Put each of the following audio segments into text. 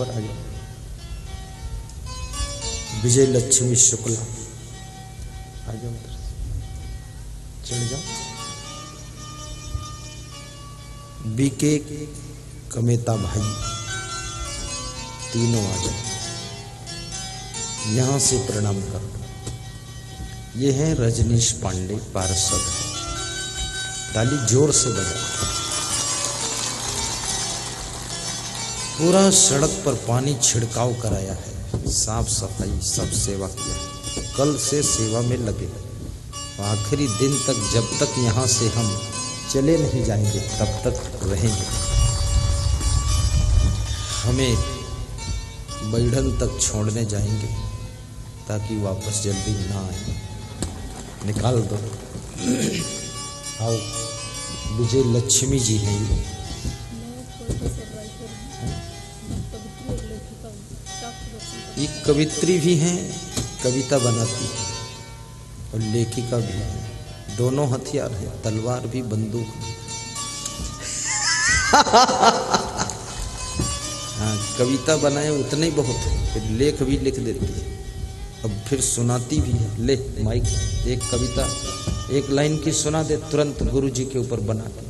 ऊपर आ जाओ। विजय लक्ष्मी शुक्ला आ जाओ, उधर चढ़ जाओ। बीके कमेता भाई, तीनों आ जाओ, यहां से प्रणाम करो। ये है रजनीश पांडे, पार्षद है। ताली जोर से बजाओ। पूरा सड़क पर पानी छिड़काव कराया है, साफ सफाई सब सेवा किया है। कल से सेवा में लगे, आखिरी दिन तक, जब तक यहाँ से हम चले नहीं जाएंगे तब तक रहेंगे। हमें बैठन तक छोड़ने जाएंगे ताकि वापस जल्दी ना आए। निकाल दो। आओ, विजय लक्ष्मी जी हैं ये। एक कवित्री भी हैं, कविता बनाती है, और लेखिका भी है। दोनों हथियार हैं, तलवार भी बंदूक भी। हाँ, कविता बनाए उतने ही बहुत है, फिर लेख भी लिख देती है, अब फिर सुनाती भी है। ले माइक, एक कविता एक लाइन की सुना दे तुरंत गुरु जी के ऊपर बना के।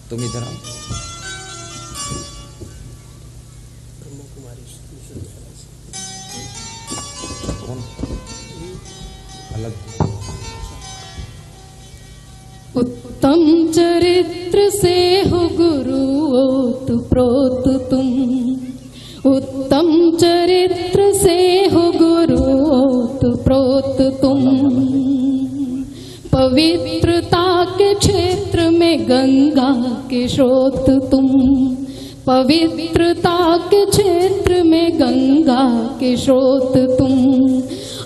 तुम इधर आओ। कौन अलग? उत्तम चरित्र से हो गुरु ओत प्रोत तुम, उत्तम चरित्र से हो गुरु ओत प्रोत तुम। पवित्रता के क्षेत्र में गंगा के स्रोत तुम, पवित्रता के क्षेत्र में गंगा के स्रोत तुम।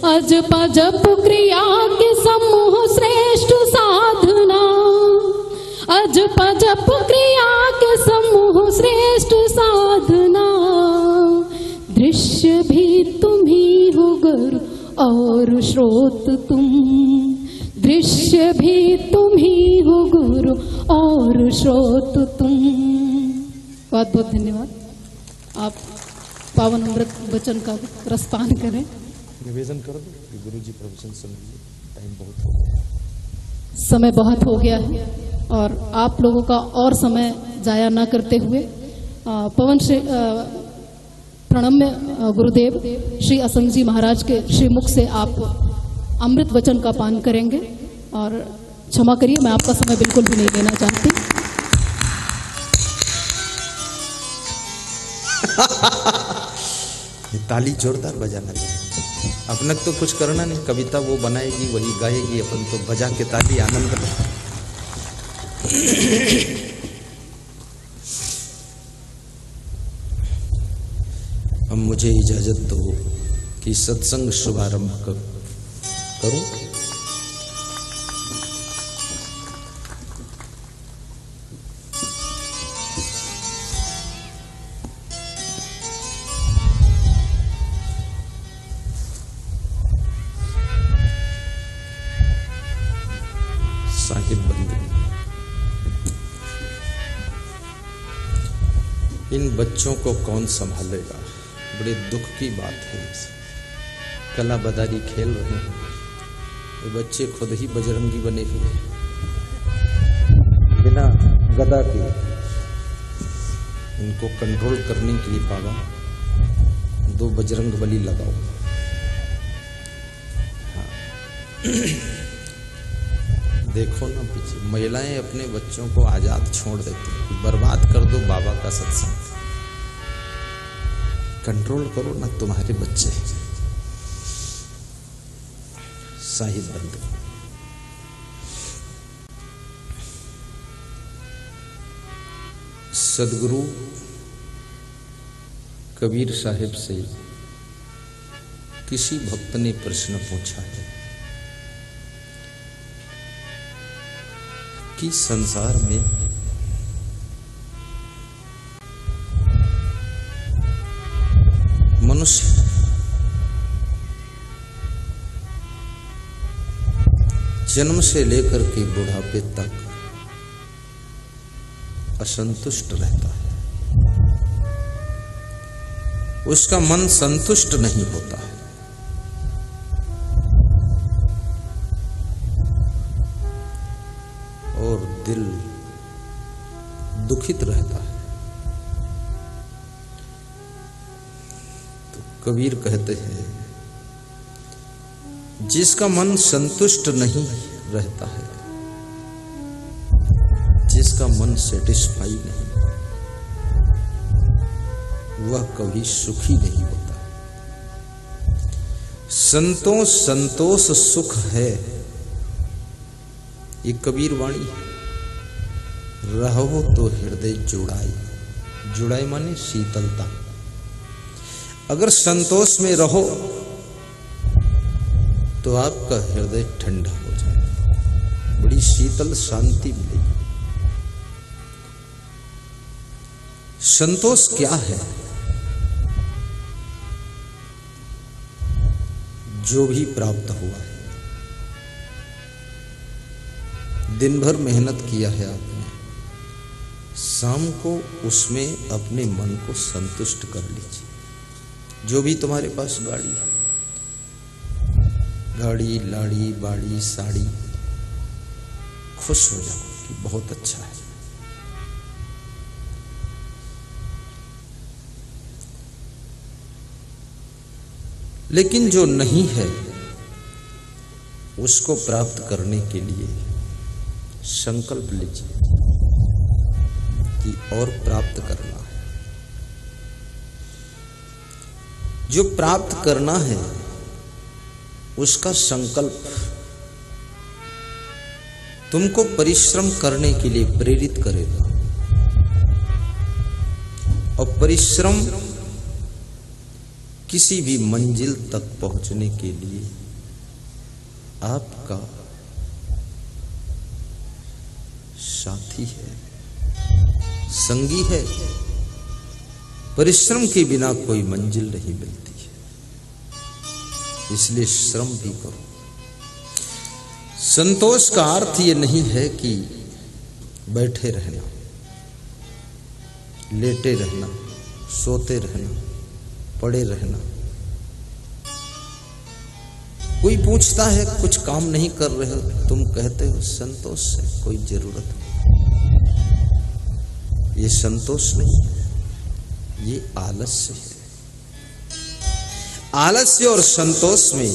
अजप जप क्रिया के समूह श्रेष्ठ साधना, अजप जप क्रिया के समूह श्रेष्ठ साधना। दृश्य भी तुम ही हो गुरु और स्रोत तुम, दृश्य भी तुम ही हो गुरु और स्रोत तुम। बहुत बहुत धन्यवाद। आप पावन अमृत वचन का रसपान करें। निवेदन कर दो कि गुरु जी प्रवचन सुनिए, टाइम बहुत हो गया, समय बहुत हो गया है, और आप लोगों का और समय जाया ना करते हुए पवन श्री प्रणम्य गुरुदेव श्री असंग जी महाराज के श्रीमुख से आप अमृत वचन का पान करेंगे। और क्षमा करिए, मैं आपका समय बिल्कुल भी नहीं लेना चाहती। ताली जोरदार बजाना चाहिए। अपने तो कुछ करना नहीं, कविता वो बनाएगी वही गाएगी, अपन तो बजा के ताली आनंद ले। अब मुझे इजाजत दो कि सत्संग शुभारंभ करूं। साहिब बंदगी, इन बच्चों को कौन संभालेगा? बड़े दुख की बात है। कला बदारी खेल रहे हैं, ये बच्चे खुद ही बजरंगी बने हुए हैं। बिना गदा के इनको कंट्रोल करने के लिए बाबा 2 बजरंग बली लगाओ। हाँ। देखो ना, पीछे महिलाएं अपने बच्चों को आजाद छोड़ देती हैं। बर्बाद कर दो बाबा का सत्संग, कंट्रोल करो ना तुम्हारे बच्चे। साहिब बंदे, सदगुरु कबीर साहिब से किसी भक्त ने प्रश्न पूछा है कि संसार में मनुष्य जन्म से लेकर के बुढ़ापे तक असंतुष्ट रहता है। उसका मन संतुष्ट नहीं होता है। और दिल दुखित रहता है। तो कबीर कहते हैं, जिसका मन संतुष्ट नहीं रहता है, जिसका मन सेटिस्फाई नहीं, वह कभी सुखी नहीं होता। संतोष सुख है, ये कबीर वाणी है। रहो तो हृदय जुड़ाई, जुड़ाई माने शीतलता। अगर संतोष में रहो तो आपका हृदय ठंडा हो जाएगा, बड़ी शीतल शांति मिलेगी। संतोष क्या है? जो भी प्राप्त हुआ है, दिन भर मेहनत किया है आपने, शाम को उसमें अपने मन को संतुष्ट कर लीजिए। जो भी तुम्हारे पास गाड़ी है, गाड़ी, लाड़ी, बाड़ी, साड़ी, खुश हो जाओ कि बहुत अच्छा है। लेकिन जो नहीं है, उसको प्राप्त करने के लिए संकल्प लीजिए कि और प्राप्त करना है। जो प्राप्त करना है उसका संकल्प तुमको परिश्रम करने के लिए प्रेरित करेगा। और परिश्रम किसी भी मंजिल तक पहुंचने के लिए आपका साथी है, संगी है। परिश्रम के बिना कोई मंजिल नहीं मिलती है, इसलिए श्रम भी करो। संतोष का अर्थ ये नहीं है कि बैठे रहना, लेटे रहना, सोते रहना, पड़े रहना। कोई पूछता है कुछ काम नहीं कर रहे हो, तुम कहते हो संतोष से कोई जरूरत नहीं। ये संतोष नहीं है, ये आलस्य है। आलस्य और संतोष में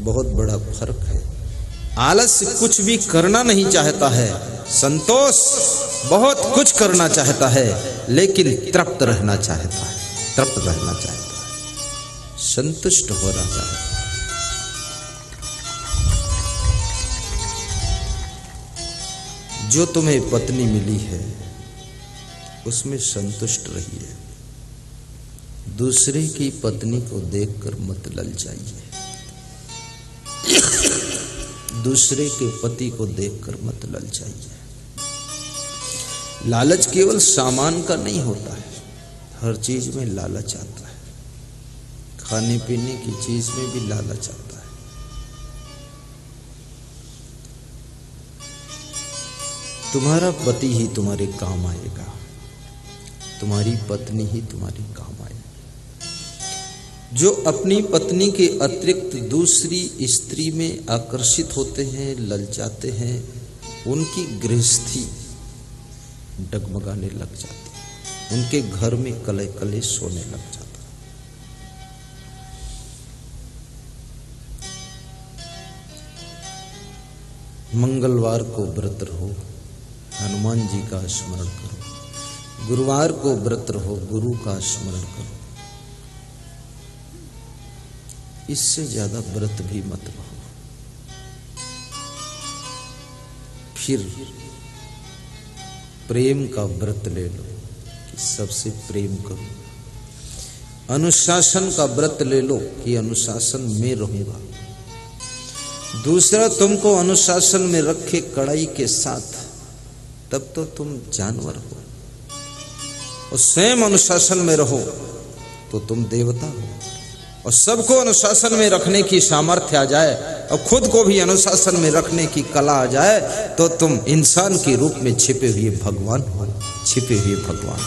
बहुत बड़ा फर्क है। आलस्य कुछ भी करना नहीं चाहता है, संतोष बहुत कुछ करना चाहता है लेकिन तृप्त रहना चाहता है, तृप्त रहना चाहता है, संतुष्ट हो रहा है। जो तुम्हें पत्नी मिली है उसमें संतुष्ट रहिए। दूसरे की पत्नी को देखकर मत ललचाइए, दूसरे के पति को देखकर मत ललचाइए। लालच केवल सामान का नहीं होता है, हर चीज में लालच आता है। खाने पीने की चीज में भी लालच आता है। तुम्हारा पति ही तुम्हारे काम आएगा, तुम्हारी पत्नी ही तुम्हारे काम आएगी। जो अपनी पत्नी के अतिरिक्त दूसरी स्त्री में आकर्षित होते हैं, ललचाते हैं, उनकी गृहस्थी डगमगाने लग जाती है, उनके घर में कले कले सोने लग जाता है। मंगलवार को व्रत रहो, हनुमान जी का स्मरण करो। गुरुवार को व्रत रहो, गुरु का स्मरण करो। इससे ज्यादा व्रत भी मत रहो। फिर प्रेम का व्रत ले लो कि सबसे प्रेम करो। अनुशासन का व्रत ले लो कि अनुशासन में रहूंगा। दूसरा तुमको अनुशासन में रखे कड़ाई के साथ, तब तो तुम जानवर हो। और स्वयं अनुशासन में रहो तो तुम देवता हो। और सबको अनुशासन में रखने की सामर्थ्य आ जाए और खुद को भी अनुशासन में रखने की कला आ जाए तो तुम इंसान के रूप में छिपे हुए भगवान हो, छिपे हुए भगवान।